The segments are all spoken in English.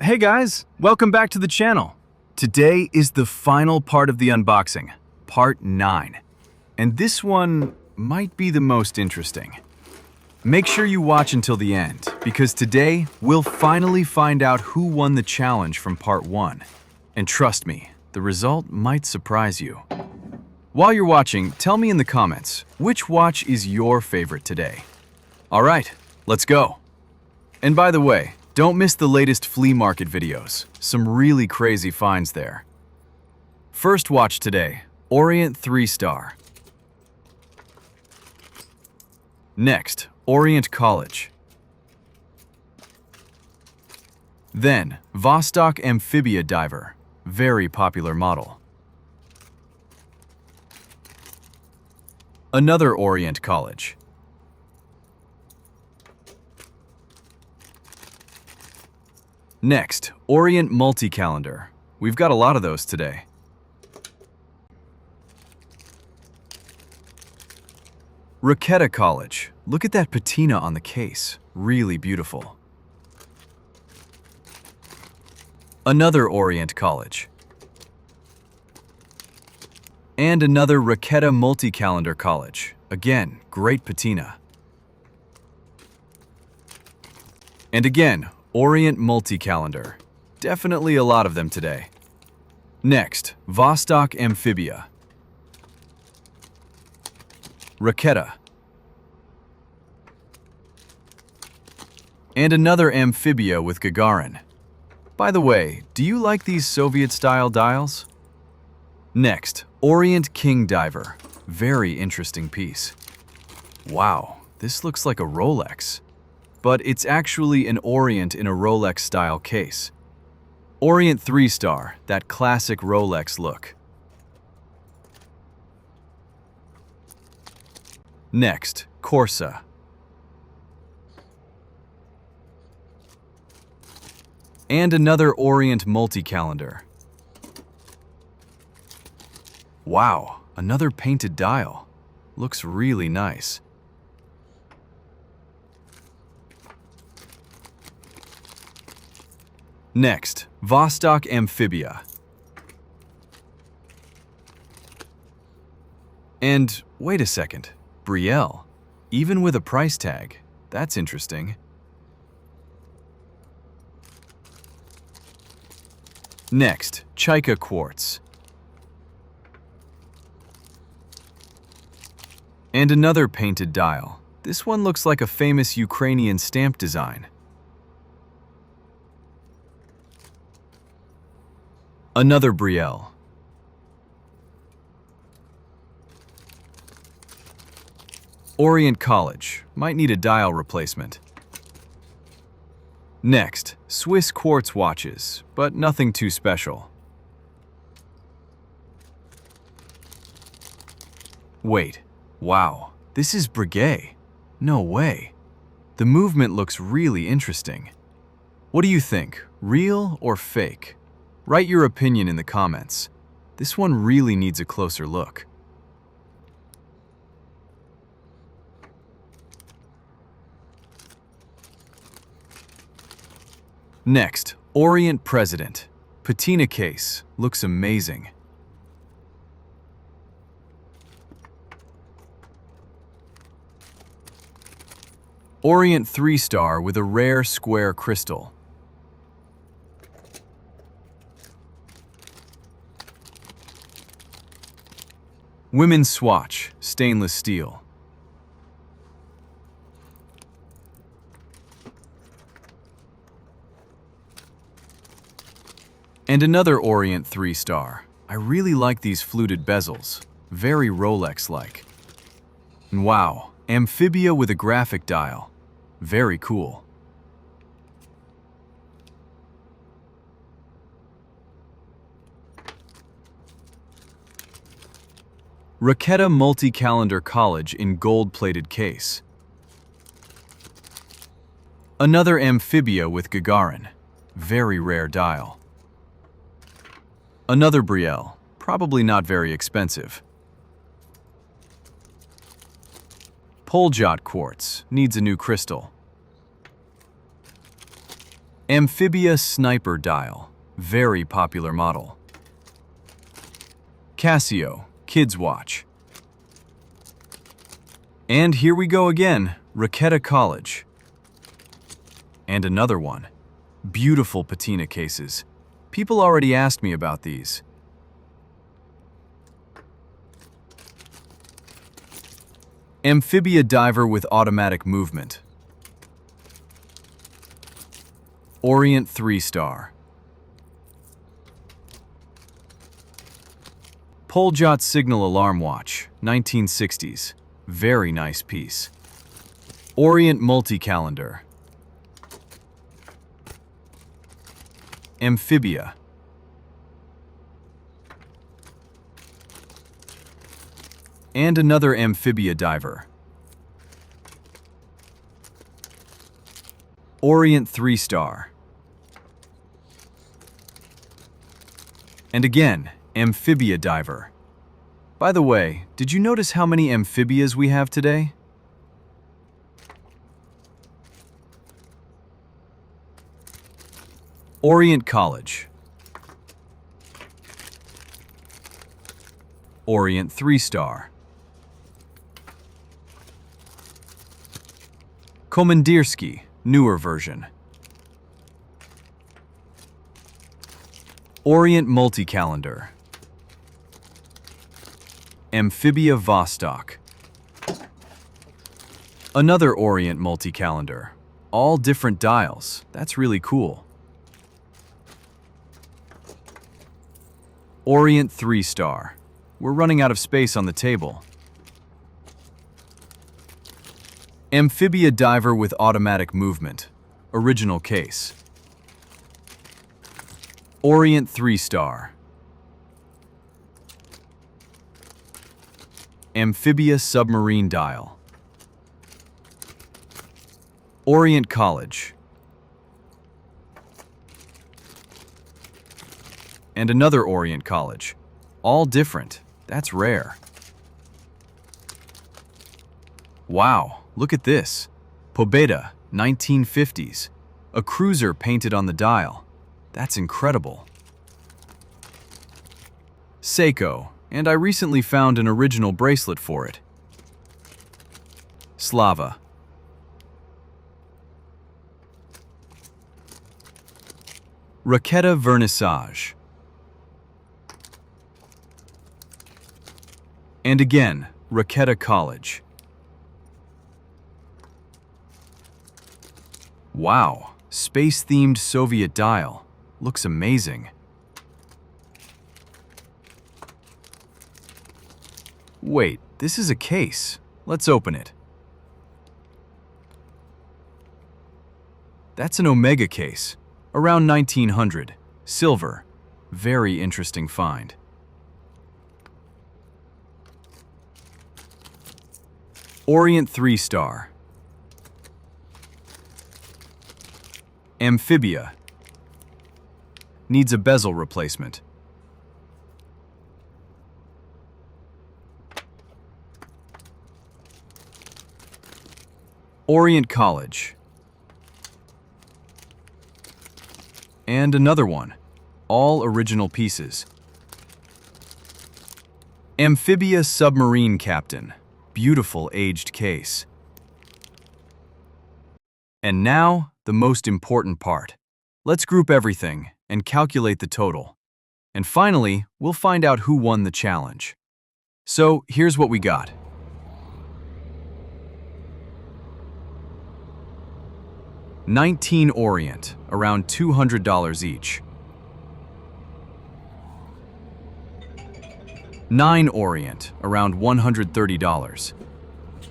Hey guys, welcome back to the channel. Today is the final part of the unboxing, part 9. And this one might be the most interesting. Make sure you watch until the end, because today we'll finally find out who won the challenge from part 1. And trust me, the result might surprise you. While you're watching, tell me in the comments, which watch is your favorite today? Alright, let's go. And by the way, don't miss the latest flea market videos. Some really crazy finds there. First watch today, Orient 3-star. Next, Orient College. Then, Vostok Amphibia Diver, very popular model. Another Orient College. Next, Orient Multi-Calendar. We've got a lot of those today. Raketa College. Look at that patina on the case. Really beautiful. Another Orient College. And another Raketa Multi-Calendar College. Again, great patina. And again, Orient Multi-Calendar. Definitely a lot of them today. Next, Vostok Amphibia. Raketa. And another Amphibia with Gagarin. By the way, do you like these Soviet-style dials? Next, Orient King Diver. Very interesting piece. Wow, this looks like a Rolex. But it's actually an Orient in a Rolex-style case. Orient 3-star, that classic Rolex look. Next, Corsa. And another Orient multi-calendar. Wow, another painted dial. Looks really nice. Next, Vostok Amphibia. And wait a second, Brielle, even with a price tag. That's interesting. Next, Chaika Quartz. And another painted dial. This one looks like a famous Ukrainian stamp design. Another Brielle. Orient College. Might need a dial replacement. Next, Swiss quartz watches, but nothing too special. Wait, wow, this is Breguet. No way. The movement looks really interesting. What do you think, real or fake? Write your opinion in the comments. This one really needs a closer look. Next, Orient President. Patina case. Looks amazing. Orient 3-star with a rare square crystal. Women's swatch, stainless steel. And another Orient 3-star. I really like these fluted bezels. Very Rolex-like. And wow, Amphibia with a graphic dial. Very cool. Raketa Multi-Calendar College in gold-plated case. Another Amphibia with Gagarin. Very rare dial. Another Brielle. Probably not very expensive. Poljot quartz. Needs a new crystal. Amphibia Sniper Dial, very popular model. Casio, Kids Watch. And here we go again, Raquetta College. And another one. Beautiful patina cases. People already asked me about these. Amphibia Diver with automatic movement. Orient 3-star. Poljot Signal Alarm Watch, 1960s. Very nice piece. Orient Multi-Calendar. Amphibia. And another Amphibia Diver. Orient 3-star. And again, Amphibia Diver. By the way, did you notice how many amphibias we have today? Orient College. Orient 3-star. Komandirsky, newer version. Orient Multi-Calendar. Amphibia Vostok. Another Orient Multi-Calendar. All different dials. That's really cool. Orient 3-star. We're running out of space on the table. Amphibia Diver with automatic movement. Original case. Orient 3-star. Amphibia Submarine Dial. Orient College. And another Orient College. All different. That's rare. Wow, look at this. Pobeda, 1950s. A cruiser painted on the dial. That's incredible. Seiko, and I recently found an original bracelet for it. Slava. Raquetta Vernissage. And again, Raquetta College. Wow, space-themed Soviet dial. Looks amazing. Wait, this is a case. Let's open it. That's an Omega case. Around 1900. Silver. Very interesting find. Orient 3-star. Amphibia. Needs a bezel replacement. Orient College. And another one. All original pieces. Amphibia Submarine Captain. Beautiful aged case. And now, the most important part. Let's group everything and calculate the total. And finally, we'll find out who won the challenge. So, here's what we got. $19 Orient, around $200 each. 9 Orient, around $130.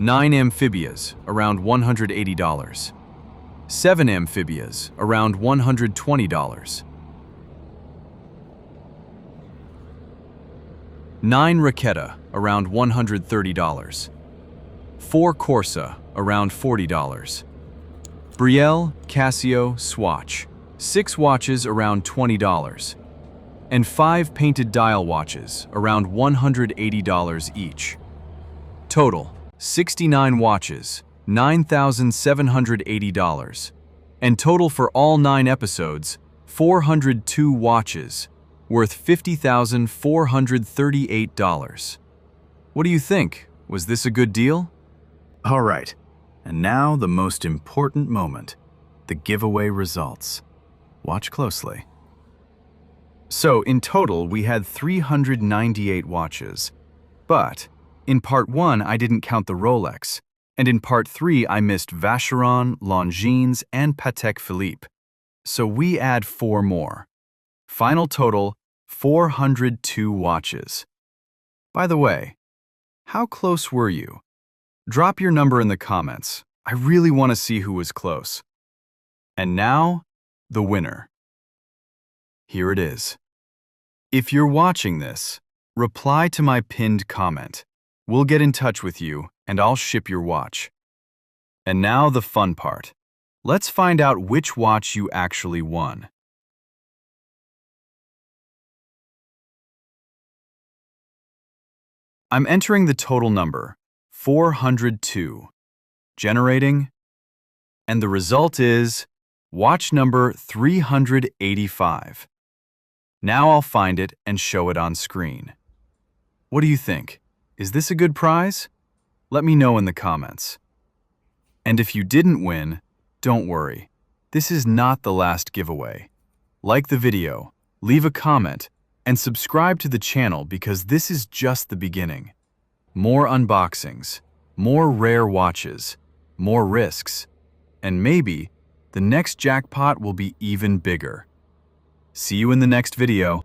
9 Amphibias, around $180. 7 Amphibias, around $120. 9 Raquetta, around $130. 4 Corsa, around $40. Brielle, Casio, Swatch. 6 watches around $20. And 5 painted dial watches, around $180 each. Total, 69 watches, $9,780. And total for all 9 episodes, 402 watches, worth $50,438. What do you think? Was this a good deal? All right, and now the most important moment, the giveaway results. Watch closely. So in total, we had 398 watches, but in part 1, I didn't count the Rolex, and in part 3, I missed Vacheron, Longines, and Patek Philippe. So we add 4 more. Final total, 402 watches. By the way, how close were you? Drop your number in the comments. I really want to see who was close. And now, the winner. Here it is. If you're watching this, reply to my pinned comment. We'll get in touch with you, and I'll ship your watch. And now the fun part. Let's find out which watch you actually won. I'm entering the total number, 402. Generating, and the result is watch number 385. Now I'll find it and show it on screen. What do you think? Is this a good prize? Let me know in the comments. And if you didn't win, don't worry. This is not the last giveaway. Like the video, leave a comment, and subscribe to the channel because this is just the beginning. More unboxings, more rare watches, more risks, and maybe the next jackpot will be even bigger. See you in the next video.